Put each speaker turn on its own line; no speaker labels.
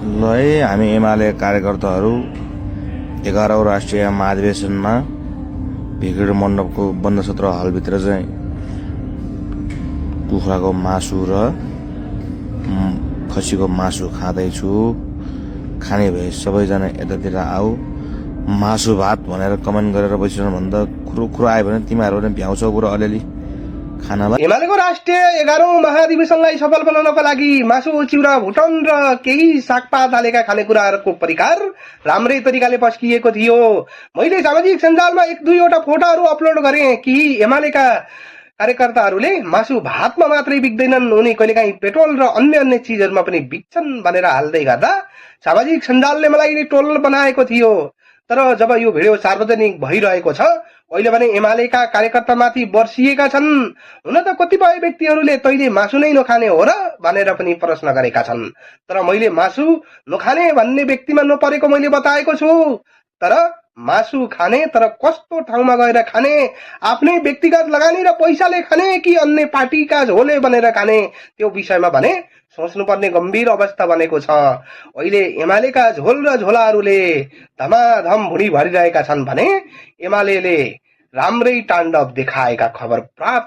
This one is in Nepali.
ल है हामी एमाले कार्यकर्ताहरू 11औं राष्ट्रिय महाधिवेशनमा भिगड मण्डपको बन्द सत्र हलभित्र चाहिँ कुखुराको मासु र खसीको मासु खाँदैछु। खाने भए सबैजना यतातिर आऊ। मासु भात भनेर कमेन्ट गरेर बसिरहनु भन्दा कुरो आयो भने तिमीहरू पनि भ्याउँछौ पुरा अलिअलि खानालाई।
एमालेको राष्ट्रिय 11औं महाधिवेशनलाई सफल बनाउनको लागि मासु, चिउरा, भुटन र केही सागपात हालेका खानेकुराहरूको परिकार राम्रै तरिकाले पस्किएको थियो। मैले सामाजिक सञ्जालमा 1-2वटा फोटोहरू अपलोड गरेँ कि एमालेका कार्यकर्ताहरूले मासु भातमा मात्रै बिक्दैनन्, उनी कहिलेकाहीँ पेट्रोल र अन्य चिजहरूमा पनि बिक्छन् भनेर हाल्दै गर्दा सामाजिक सञ्जालले मलाई ट्रोल बनाएको थियो। तर जब यो भिडियो सार्वजनिक भइरहेको छ अहिले भने एमालेका कार्यकर्तामाथि बर्सिएका छन्। हुन त कतिपय व्यक्तिहरूले तैले मासु नै नखाने हो र भनेर पनि प्रश्न गरेका छन्। तर मैले मासु नखाने भन्ने व्यक्तिमा नपरेको मैले बताएको छु। तर मासु खाने, तर कस्तो ठाउँमा गएर खाने, आफ्नै व्यक्तिगत लगानी र पैसाले खाने कि अन्य पार्टीका झोले बनेर खाने, त्यो विषयमा भने सोच्नुपर्ने गम्भीर अवस्था बनेको छ। अहिले एमालेका झोल र झोलाहरूले धमाधम भुँडी भरिरहेका छन् भने एमालेले राम्रै ताण्डव देखाएका खबर प्राप्त